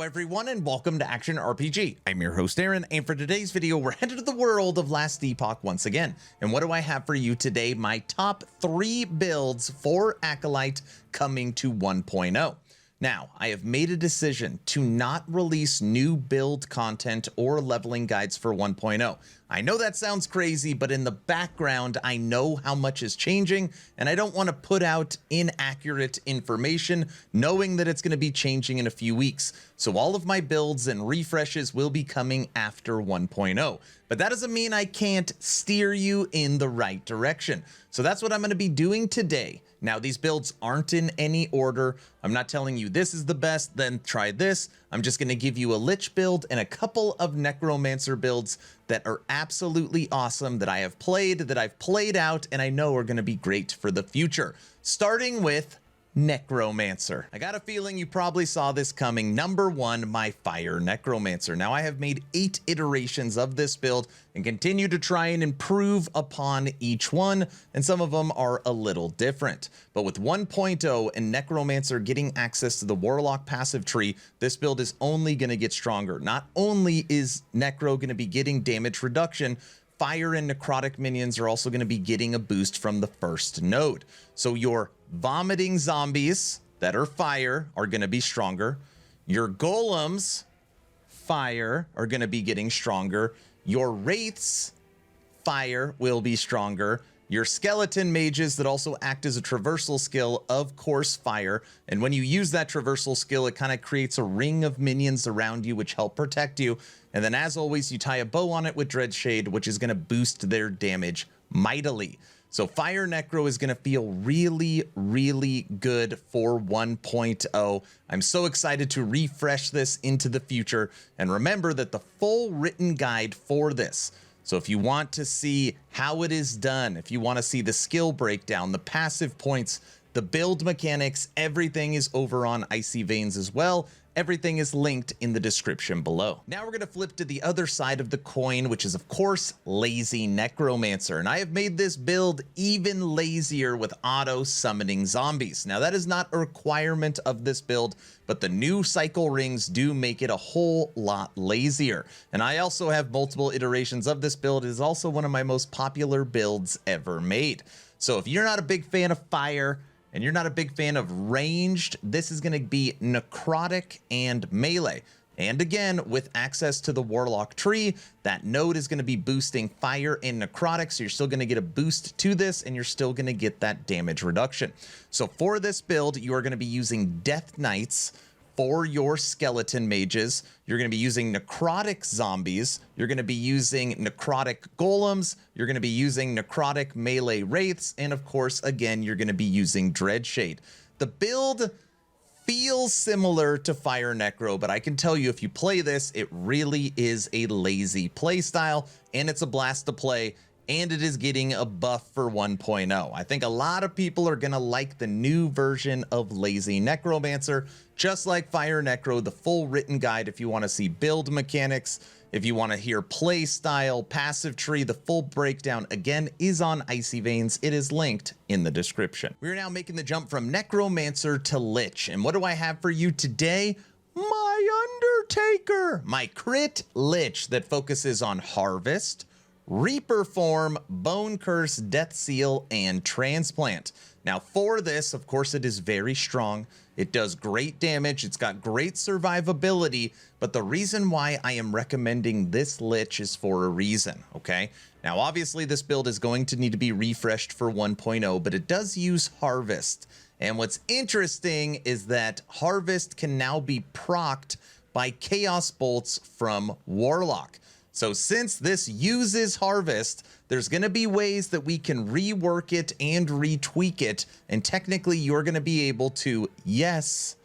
Hello everyone and welcome to Action RPG. I'm your host Aaron, and for today's video we're headed to the world of Last Epoch once again. And what do I have for you today? My top 3 builds for Acolyte coming to 1.0. Now, I have made a decision to not release new build content or leveling guides for 1.0. I know that sounds crazy, but in the background, I know how much is changing, and I don't want to put out inaccurate information, knowing that it's going to be changing in a few weeks. So all of my builds and refreshes will be coming after 1.0. But that doesn't mean I can't steer you in the right direction. So that's what I'm going to be doing today. Now, these builds aren't in any order. I'm not telling you this is the best, then try this. I'm just going to give you a Lich build and a couple of Necromancer builds that are absolutely awesome, that I have played, that I've played out, and I know are going to be great for the future. Starting with Necromancer. I got a feeling you probably saw this coming. Number 1, my Fire Necromancer. Now, I have made 8 iterations of this build and continue to try and improve upon each one, and some of them are a little different. But with 1.0 and Necromancer getting access to the Warlock passive tree, this build is only going to get stronger. Not only is Necro going to be getting damage reduction, Fire and Necrotic minions are also going to be getting a boost from the first node. So your vomiting zombies that are fire are going to be stronger. Your golems, fire, are going to be getting stronger. Your wraiths, fire, will be stronger. Your skeleton mages that also act as a traversal skill, of course, fire. And when you use that traversal skill, it kind of creates a ring of minions around you which help protect you. And then as always, you tie a bow on it with Dreadshade, which is going to boost their damage mightily. So Fire Necro is going to feel really, really good for 1.0. I'm so excited to refresh this into the future. And remember that the full written guide for this, so if you want to see how it is done, if you want to see the skill breakdown, the passive points, the build mechanics, everything is over on Icy Veins as well. Everything is linked in the description below. Now we're going to flip to the other side of the coin, which is, of course, Lazy Necromancer. And I have made this build even lazier with auto-summoning zombies. Now, that is not a requirement of this build, but the new cycle rings do make it a whole lot lazier. And I also have multiple iterations of this build. It is also one of my most popular builds ever made. So if you're not a big fan of fire, and you're not a big fan of ranged, this is going to be necrotic and melee. And again, with access to the Warlock tree, that node is going to be boosting fire and necrotic, so you're still going to get a boost to this, and you're still going to get that damage reduction. So for this build, you are going to be using Death Knights for your skeleton mages. You're going to be using necrotic zombies. You're going to be using necrotic golems. You're going to be using necrotic melee wraiths. And of course, again, you're going to be using Dreadshade. The build feels similar to Fire Necro, but I can tell you if you play this, it really is a lazy play style, and it's a blast to play. And it is getting a buff for 1.0. I think a lot of people are going to like the new version of Lazy Necromancer. Just like Fire Necro, the full written guide, if you want to see build mechanics, if you want to hear play style, passive tree, the full breakdown, again, is on Icy Veins. It is linked in the description. We're now making the jump from Necromancer to Lich. And what do I have for you today? My Undertaker, my crit Lich that focuses on Harvest, Reaper Form, Bone Curse, Death Seal, and Transplant. Now for this, of course, it is very strong. It does great damage. It's got great survivability, but the reason why I am recommending this Lich is for a reason, okay? Now, obviously, this build is going to need to be refreshed for 1.0, but it does use Harvest. And what's interesting is that Harvest can now be procced by Chaos Bolts from Warlock. So since this uses Harvest, there's going to be ways that we can rework it and retweak it. And technically, you're going to be able to, yes,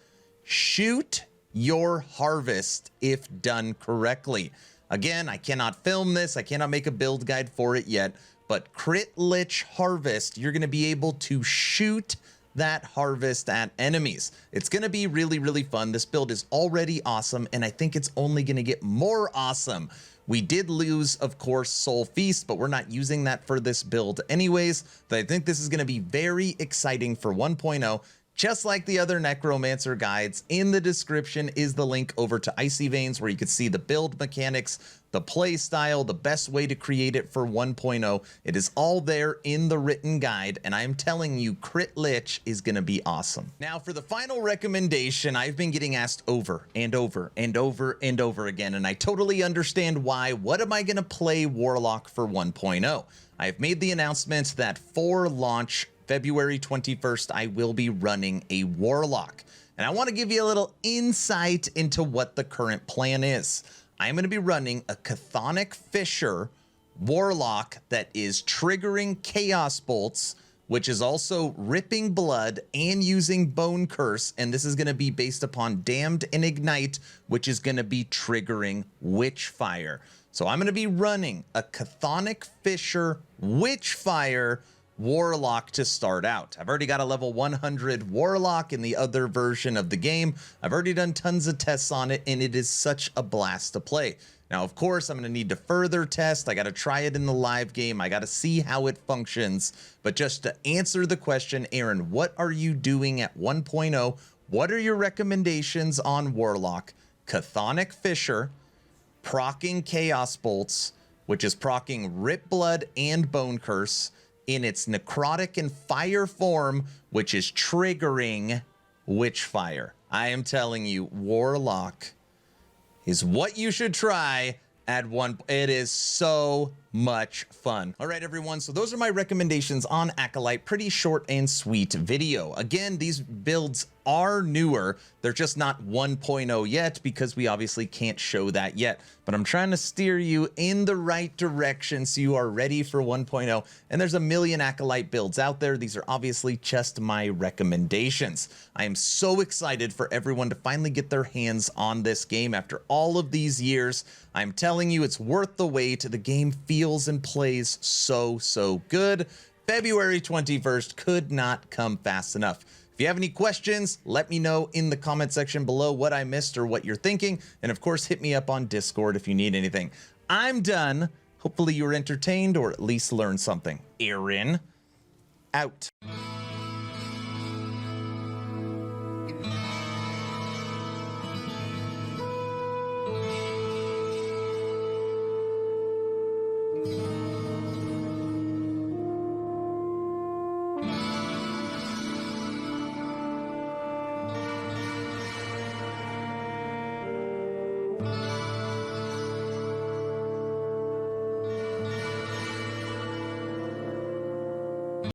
shoot your Harvest if done correctly. Again, I cannot film this. I cannot make a build guide for it yet. But Crit Lich Harvest, you're going to be able to shoot that Harvest at enemies. It's going to be really, really fun. This build is already awesome, and I think it's only going to get more awesome. We did lose, of course, Soul Feast, but we're not using that for this build anyways. But I think this is going to be very exciting for 1.0. Just like the other Necromancer guides, in the description is the link over to Icy Veins, where you can see the build mechanics, the play style, the best way to create it for 1.0. It is all there in the written guide, and I am telling you, Crit Lich is going to be awesome. Now, for the final recommendation, I've been getting asked over and over and over and over again, and I totally understand why. What am I going to play Warlock for 1.0? I have made the announcement that for launch February 21st, I will be running a Warlock. And I want to give you a little insight into what the current plan is. I'm going to be running a Chthonic Fisher Warlock that is triggering Chaos Bolts, which is also ripping blood and using Bone Curse. And this is going to be based upon Damned and Ignite, which is going to be triggering Witchfire. So I'm going to be running a Chthonic Fisher Witchfire Warlock to start out. I've already got a level 100 Warlock in the other version of the game. I've already done tons of tests on it, and it is such a blast to play. Now, of course, I'm going to need to further test. I got to try it in the live game. I got to see how it functions. But just to answer the question, Aaron, what are you doing at 1.0? What are your recommendations on Warlock? Chthonic Fisher, proccing Chaos Bolts, which is proccing Rip Blood and Bone Curse, in its necrotic and fire form, which is triggering Witchfire. I am telling you, Warlock is what you should try at one. It is so much fun. All right, everyone. So those are my recommendations on Acolyte. Pretty short and sweet video. Again, these builds are newer. They're just not 1.0 yet because we obviously can't show that yet. But I'm trying to steer you in the right direction so you are ready for 1.0. And there's a million Acolyte builds out there. These are obviously just my recommendations. I am so excited for everyone to finally get their hands on this game after all of these years. I'm telling you, it's worth the wait. The game feels and plays so good. February 21st could not come fast enough. If you have any questions, let me know in the comment section below what I missed or what you're thinking. And of course, hit me up on Discord if you need anything. I'm done. Hopefully you were entertained or at least learned something. Aaron, out.